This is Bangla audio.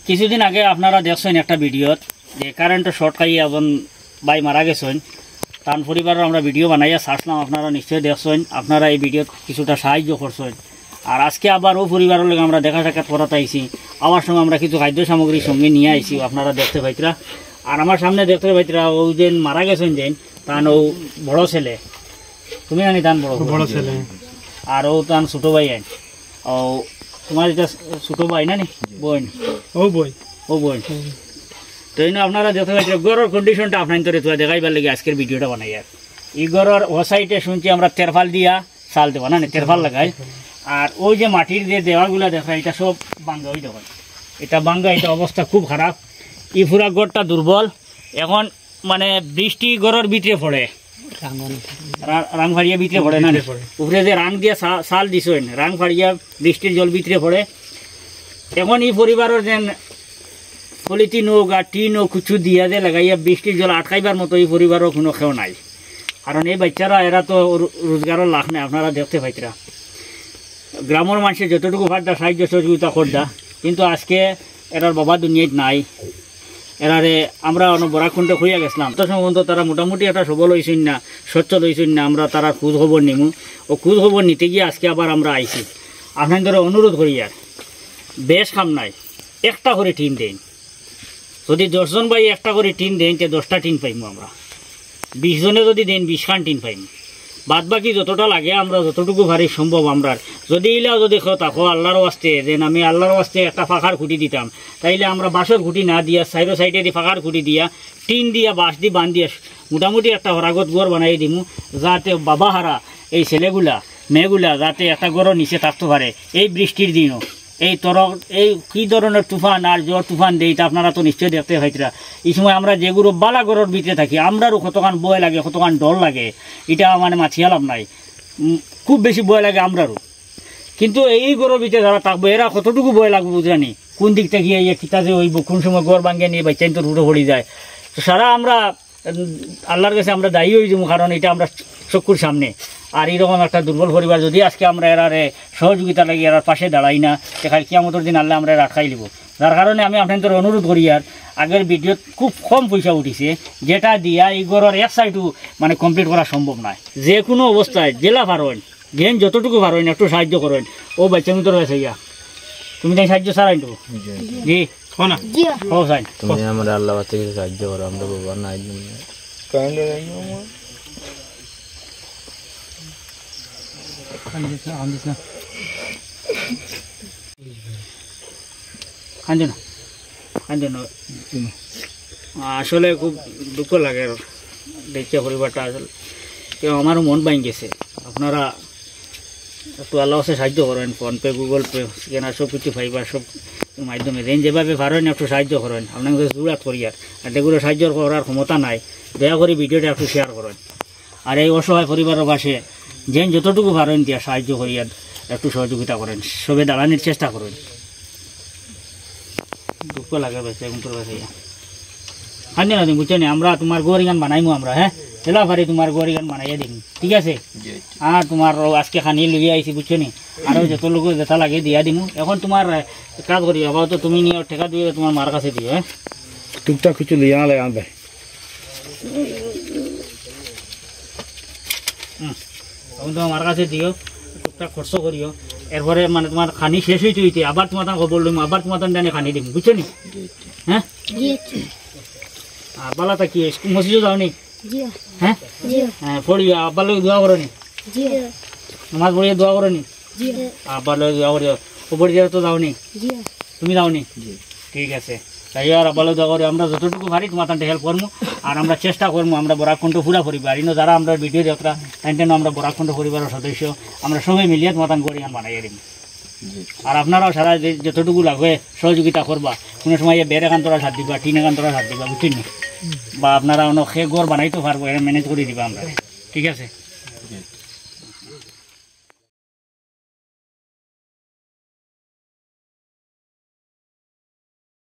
কিছুদিন আগে আপনারা দেখছেন একটা ভিডিওত যে কারেন্ট শর্ট খাইয়ে এখন বাই মারা গেছেন, তার পরিবারের আমরা ভিডিও বানাইয়া ছাড়লাম, আপনারা নিশ্চয়ই দেখছেন, আপনারা এই ভিডিওত কিছুটা সাহায্য করছেন। আর আজকে আবার ও পরিবারের লোক আমরা দেখা সাক্ষাৎ করাতে আইছি, আমার সঙ্গে আমরা কিছু খাদ্য সামগ্রী সঙ্গে নিয়ে আইছি, আপনারা দেখতে পাইতরা। আর আমার সামনে দেখতে পাইতরা ও যে মারা গেছেন যেন তান ও বড় ছেলে, তুমি জানি তান বড় ছেলে, আর ও তান ছোটো ভাই আইন। ও তোমার এটা ছোটো ভাই না নি বোন? ও বোন। তো এই আপনারা দেখতে পাচ্ছেন গড়ের কন্ডিশনটা আপনার তোরে তোরা দেখাইবার লাগে আজকের ভিডিওটা বানাই। আর এই গড়ের ও সাইডে শুনছি আমরা তেরফাল দিয়া চাল দেওয়া না, তেরফাল লাগাই। আর ওই যে মাটির যে দেওয়াগুলো দেখা এটা সব বাঙ্গা, ওই দেখেন এটা বাঙ্গা, এটা অবস্থা খুব খারাপ। ই পুরা গড়টা দুর্বল। এখন মানে বৃষ্টি গড়ের ভিতরে পড়ে, রাং ফাড়িয়া ভিতরে পড়ে না, উপরে যে রাং দিয়া চাল দিছেন, রাং ফাড়িয়া বৃষ্টির জল ভিতরে পড়ে। এখন এই পরিবারের যেন পলিথিন হোক আর টিন হোক কিছু দিয়া যে লাগাইয়া বৃষ্টির জল আটকাইবার মতো এই পরিবারও কোনো খেও নাই। কারণ এই বাচ্চারা এরা তো রোজগারের লাখ নেই, আপনারা দেখতে পাইতরা। গ্রামের মানুষের যতটুকু ভাড়া সাহায্য সহযোগিতা করদা, কিন্তু আজকে এরার বাবা দুনিয়ায় নাই। এরারে আমরা বরাকুণ্ঠ হইয়া গেছিলাম, তো সম্বন্ধ তারা মোটামুটি একটা সবল হয়েছেন না, সচ্ছল হয়েছেন না, আমরা তারা খোঁজ খবর নিমু। ও খোঁজ খবর নিতে গিয়ে আজকে আবার আমরা আইছি। আপনাদের অনুরোধ করি আর বেশ কাম নাই, একটা করে টিন দেন। যদি 10 জন ভাই একটা করে টিন দেন তে 10টা টিন পাইমু আমরা। 20 জনে যদি দেন 20 খান টিন পাইমু। বাদ বাকি যতটা লাগে আমরা যতটুকু ভারী সম্ভব আমরা যদি ইলাও যদি থাকো আল্লাহর ওয়াস্তে দেন, আমি আল্লাহর ওয়াস্তে একটা ফাঁকার খুঁটি দিতাম, তাইলে আমরা বাঁশের খুঁটি না দিয়া সাইডে দিয়ে ফাঁকার খুঁটি দিয়া টিন দিয়া বাঁশ দিয়ে বান দিয়া মোটামুটি একটা হরাগত গড় বানাই দিমু, যাতে বাবা হারা এই ছেলেগুলা মেয়েগুলা যাতে একটা গড়ের নিচে থাকতে পারে এই বৃষ্টির দিনও। এই কী ধরনের তুফান আর জ্বর তুফান দেই তা আপনারা তো নিশ্চয়ই দেখতে পাইতরা। এই সময় আমরা যেগুলো বালা গড়ের ভিতরে থাকি আমরারও কতক্ষণ ভয় লাগে, কতক্ষণ ডর লাগে, এটা মানে মাথিয়া লাভ নাই, খুব বেশি ভয় লাগে আমরারও। কিন্তু এই গড়ের ভিতরে যারা থাকবো এরা কতটুকু ভয় লাগবে বুঝানি, কোন দিক থেকে গিয়ে কিতা যে হইব, কোন সময় গড় ভাঙ্গে নিয়ে বাচ্চাইন তো রুটে পড়ে যায়। তো সারা আমরা আল্লাহর কাছে আমরা দায়ী হয়ে যাবো, কারণ এটা আমরা চক্ষুর সামনে। আর এইরকম একটা দুর্বল পরিবার যদি আজকে আমরা এরারে সহযোগিতা লাগি এরার পাশে দাঁড়াই না, সেখানে কিয়ামতের দিন আল্লাহ আমরা আটকাই লিব। যার কারণে আমি আপনাদের অনুরোধ করি, আর আগের ভিডিওত খুব কম পয়সা উঠিছে, যেটা দিয়া এই গড়ের এক সাইডও মানে কমপ্লিট করা সম্ভব নয়। যে কোনো অবস্থায় জেলা পারেন যেন যতটুকু পারেন একটু সাহায্য করেন। ও বাচ্চা মিতর হয়েছে গিয়া তুমি তাই সাহায্য ছাড়াই তো জি না ও সাইন তুমি আমরা আল্লাহ থেকে সাহায্য করো, আমরা বাবা নাই আসলে খুব দুঃখ লাগে দেখিয়া পরিবারটা। আসলে আমারও মন ভাঙ গেছে। আপনারা একটু আল্লাহ সাহায্য করেন, ফোনপে গুগল পে স্ক্যানার সব কিছু ফাইবার সব মাধ্যমে দেন, যেভাবে পারেন একটু সাহায্য করেন। আপনাকে জোরাত করি আর যেগুলো সাহায্য করার ক্ষমতা নাই দয়া করে ভিডিওটা একটু শেয়ার করেন। আর এই অসহায় পরিবারের পাশে যেন যতটুকু পারেন দিয়া সাহায্য করিয়া একটু সহযোগিতা করেন, সবে দাঁড়ানোর চেষ্টা করেন। দুঃখ লাগে বেশি এখন তোর কাছে হান না তুমি বুঝছো না, আমরা তোমার গরিগান বানাইমু আমরা, হ্যাঁ এলা পারি তোমার গরিগান বানাইয়া দিন, ঠিক আছে? আর তোমার আজকে খানি লইয়া আইছি বুঝছো নি, আরও যত লোক যেটা লাগে দিয়া দিমু। এখন তোমার কাজ করি আবার তো তুমি নিয়ে ঠেকা দিয়ে তোমার মার কাছে দিও, হ্যাঁ টুকটাক কিছু লিয়া না আনবে। তখন তোমার মার কাছে দিও, টুকটাক খরচ করিও। এরপরে মানে তোমার খানি শেষ হয়েছে হইতে আবার তোমার খবর লইম, আবার তোমার ডানে খানি দিম, বুঝছো নি? হ্যাঁ আর বালা থাকি মসজিদও যাওনি? হ্যাঁ হ্যাঁ পড়ি আব্বার লোক দোয়া করো নি, নামাজ পড়িয়ে দোয়া করো নি, আব্বার লোক দোয়া করিও। উপর দিয়ে তো যাওনি, তুমি যাওনি? ঠিক আছে, তাই আর আব্বার লোক দোয়া করি। আমরা যতটুকু পারি তোমার তান্তে হেল্প করবো, আর আমরা চেষ্টা করবো আমরা বরাকণ্ঠ পুরা পরিবার ইনো যারা আমরা ভিডিও দেখরা তাই আমরা বরাকণ্ঠ পরিবারের সদস্য আমরা সবাই মিলিয়ে তোমার তান গড়িয়ান বানাইয়া দিন। আর আপনারাও সারা যতটুকু লাগবে সহযোগিতা করবা, কোনো সময় বেড় এখান তোরা সাথ দিবা, টিন এখান তোরা সাথ দিবা, বুঝছেন? বা আপনারা অনেক গড় বানাইতে পারবো, ম্যানেজ করে দিবা আমরা, ঠিক আছে?